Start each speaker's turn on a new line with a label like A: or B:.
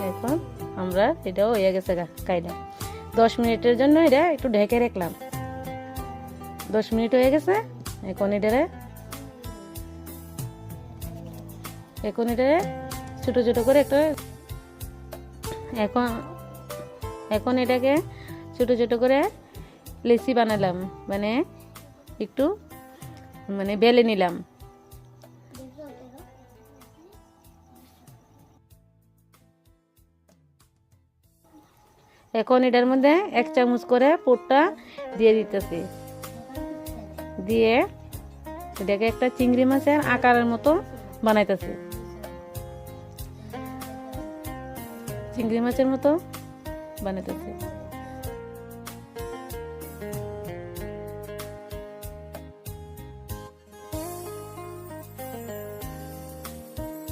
A: এখন আমরা এটাও হয়ে গেছে কাইটা 10 মিনিটের জন্য এটা একটু ঢেকে রাখলাম। 10 মিনিট হয়ে গেছে। এখন এটারে ছোট ছোট করে একটা এখন এটাকে ছোট ছোট করে লেচি বানালাম, মানে একটু বেলে নিলাম। এখন এটার মধ্যে 1 চামচ করে পুরটা দিয়ে দিতেছি, দিয়ে এটাকে একটা চিংড়ি মাছের আকারের মতো বানাইতেছি। চিংড়ি মাছের মতো বানাইতেছি।